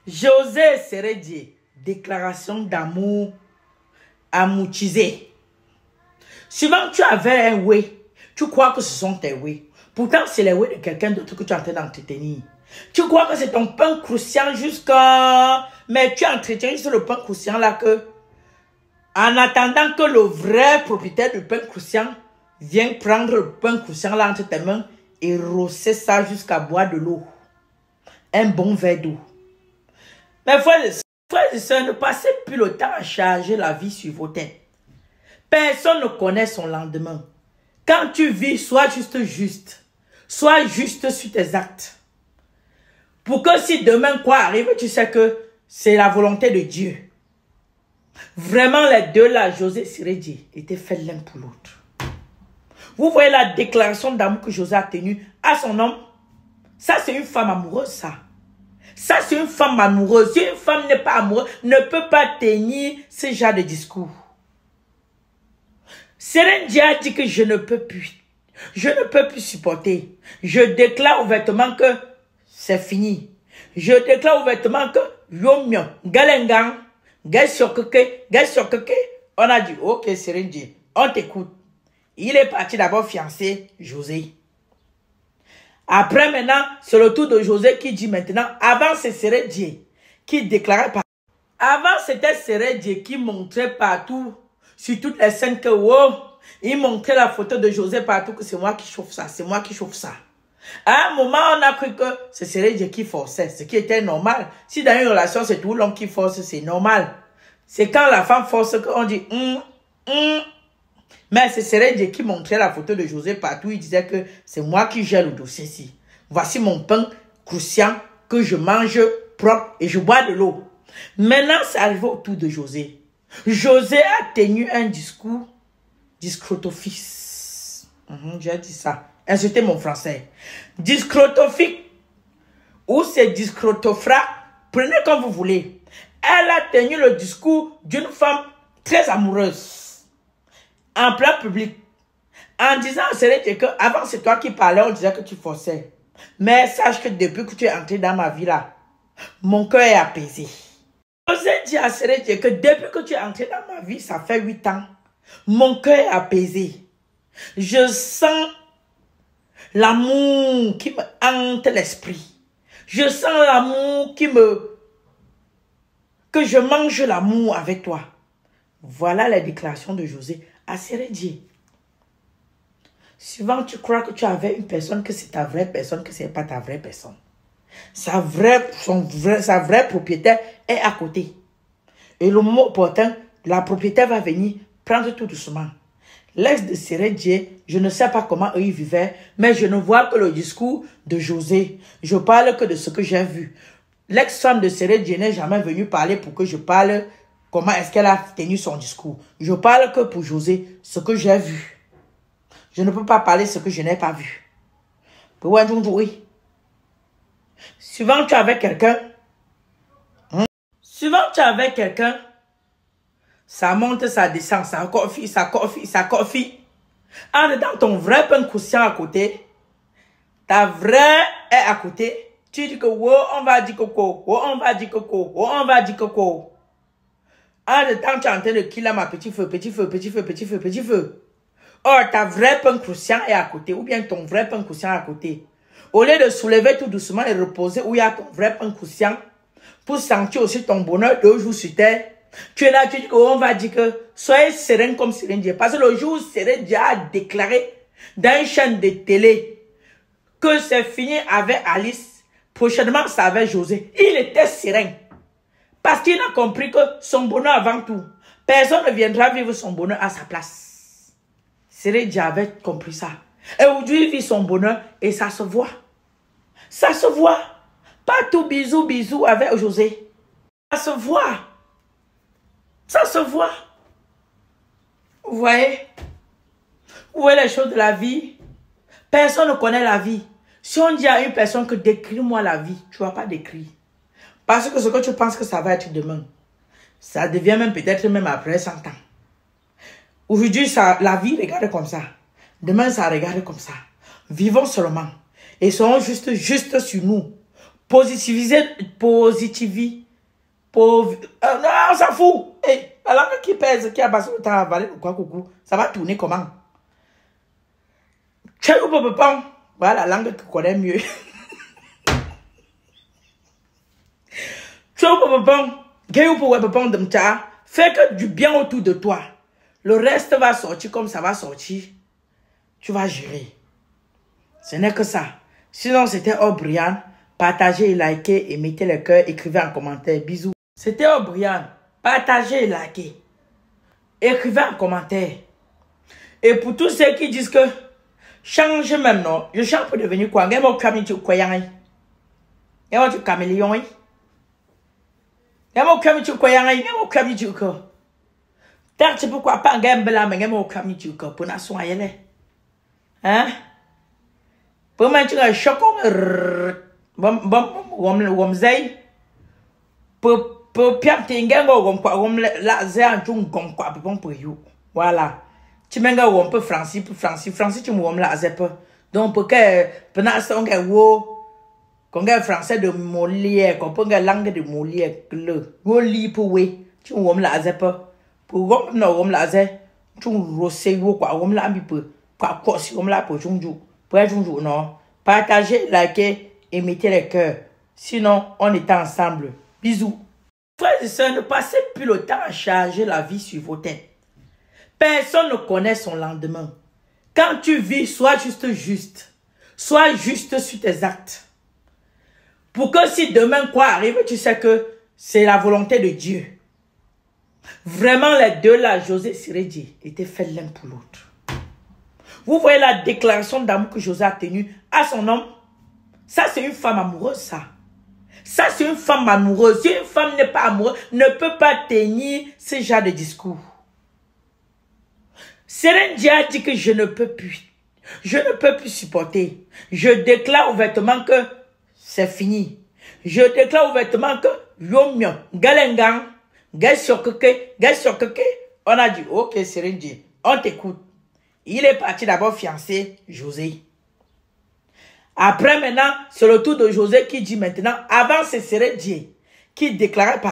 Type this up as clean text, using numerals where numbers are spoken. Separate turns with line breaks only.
José Sérédié, déclaration d'amour amoutisée. Souvent, tu avais un oui. Tu crois que ce sont tes oui. Pourtant, c'est les oui de quelqu'un d'autre que tu es en train d'entretenir. Tu crois que c'est ton pain croustillant jusqu'à... Mais tu entretiens juste le pain croustillant là que... En attendant que le vrai propriétaire du pain croustillant vienne prendre le pain croustillant là entre tes mains et rosser ça jusqu'à boire de l'eau. Un bon verre d'eau. Mes frères et sœurs, ne passez plus le temps à charger la vie sur vos têtes. Personne ne connaît son lendemain. Quand tu vis, sois juste. Sois juste sur tes actes. Pour que si demain quoi arrive, tu sais que c'est la volonté de Dieu. Vraiment, les deux là, José Sérédié, étaient faits l'un pour l'autre. Vous voyez la déclaration d'amour que José a tenue à son homme? Ça, c'est une femme amoureuse, ça. Ça, c'est une femme amoureuse. Si une femme n'est pas amoureuse, ne peut pas tenir ce genre de discours. Sérédié a dit que je ne peux plus. Je ne peux plus supporter. Je déclare ouvertement que c'est fini. Je déclare ouvertement que Yomio, Galengang, on a dit, ok Sérédié, on t'écoute. Il est parti d'abord fiancer José. Après maintenant, c'est le tour de José qui dit maintenant, avant c'est Sérédié qui déclarait partout. Avant c'était Sérédié qui montrait partout, sur toutes les scènes que, wow, il montrait la photo de José partout que c'est moi qui chauffe ça, c'est moi qui chauffe ça. À un moment, on a cru que c'est Sérédié qui forçait, ce qui était normal. Si dans une relation, c'est tout l'homme qui force, c'est normal. C'est quand la femme force qu'on dit Mais c'est Sérédié qui montrait la photo de José partout. Il disait que c'est moi qui gère le dossier ici. Voici mon pain croustillant que je mange propre et je bois de l'eau. Maintenant, c'est arrivé autour de José. José a tenu un discours discrotofix. J'ai dit ça. Insultez mon français. Discrotofique ou c'est discrotofra. Prenez comme vous voulez. Elle a tenu le discours d'une femme très amoureuse. En plein public. En disant à Sérédié que avant c'est toi qui parlais, on disait que tu forçais. Mais sache que depuis que tu es entré dans ma vie là, mon cœur est apaisé. José dit à Sérédié que depuis que tu es entré dans ma vie, ça fait 8 ans, mon cœur est apaisé. Je sens l'amour qui me hante l'esprit. Je sens l'amour que je mange l'amour avec toi. Voilà la déclaration de José à Sérédié. Souvent, tu crois que tu avais une personne, que c'est ta vraie personne, que ce n'est pas ta vraie personne. Sa vraie propriétaire est à côté. Et le moment opportun, la propriétaire va venir prendre tout doucement. L'ex de Sérédié, je ne sais pas comment eux ils vivaient, mais je ne vois que le discours de José. Je parle que de ce que j'ai vu. L'ex-femme de Sérédié n'est jamais venue parler pour que je parle comment est-ce qu'elle a tenu son discours. Je parle que pour José, ce que j'ai vu. Je ne peux pas parler ce que je n'ai pas vu. Oui. Souvent tu es avec quelqu'un. Souvent tu es avec quelqu'un. Ça monte, ça descend, ça coffee. En dedans, ton vrai pain croustillant à côté. Ta vraie est à côté. Tu dis que, wow, on va dire coco. Wow, on va dire coco. Wow, on va dire coco. En dedans, tu es en train de killer ma petit feu. Or, ta vraie pain croustillant est à côté. Ou bien ton vrai pain croustillant à côté. Au lieu de soulever tout doucement et reposer où il y a ton vrai pain croustillant. Pour sentir aussi ton bonheur 2 jours sur terre. Tu es là, tu dis qu'on va dire que soyez serein comme Sérédié. Parce que le jour où Sérédié a déclaré dans une chaîne de télé que c'est fini avec Alice, prochainement ça avec José. Il était serein. Parce qu'il a compris que son bonheur avant tout, personne ne viendra vivre son bonheur à sa place. Sérédié avait compris ça. Et aujourd'hui, il vit son bonheur et ça se voit. Ça se voit. Pas tout bisous avec José. Ça se voit. Ça se voit. Vous voyez? Vous voyez les choses de la vie? Personne ne connaît la vie. Si on dit à une personne que décris-moi la vie, tu ne vas pas décrire. Parce que ce que tu penses que ça va être demain, ça devient même peut-être même après 100 ans. Aujourd'hui, la vie regarde comme ça. Demain, ça regarde comme ça. Vivons seulement. Et soyons juste sur nous. Positiviser, non, on s'en fout. Hey, la langue qui pèse, qui a passé le temps à avaler, quoi, coucou, ça va tourner comment? Tu as eu voilà la langue que tu connais mieux. Tu as eu fais que du bien autour de toi. Le reste va sortir comme ça va sortir. Tu vas gérer. Ce n'est que ça. Sinon, c'était O'Brien. Partagez et likez et mettez le cœur. Écrivez en commentaire. Bisous. C'était O'Brien. Partagez et likez. Écrivez en commentaire. Et pour tous ceux qui disent que change même, non, je change pour devenir quoi? Je suis caméléon. Tu pourquoi pas un gamble là, mais je pour nation ailleurs. Hein? Pour moi, tu as choc pour piam tinga la zéa pour you. Voilà. Tu m'engages un peu Francis tu m'oublies la zépa. Donc pour que nation qu'on a français de Molière, qu'on peut la langue de Molière, le lit pour oui, tu m'oublies la zépa. Pour la zé, tu rosé quoi, la mi peu, quoi si la pour non. Partagez, likez et mettez les cœurs. Sinon, on est ensemble. Bisous. Frères et sœurs, ne passez plus le temps à charger la vie sur vos têtes. Personne ne connaît son lendemain. Quand tu vis, sois juste. Sois juste sur tes actes. Pour que si demain quoi arrive, tu sais que c'est la volonté de Dieu. Vraiment, les deux là, José Siredji, étaient faits l'un pour l'autre. Vous voyez la déclaration d'amour que José a tenue à son homme? Ça, c'est une femme amoureuse, ça. Ça, c'est une femme amoureuse. Si une femme n'est pas amoureuse, ne peut pas tenir ce genre de discours. Siredji a dit que je ne peux plus. Je ne peux plus supporter. Je déclare ouvertement que c'est fini. Je déclare ouvertement que Yomio, Galengang, on a dit, ok, Siredji, on t'écoute. Il est parti d'abord fiancer José. Après maintenant, c'est le tour de José qui dit maintenant, avant c'est Siredji qui déclarait par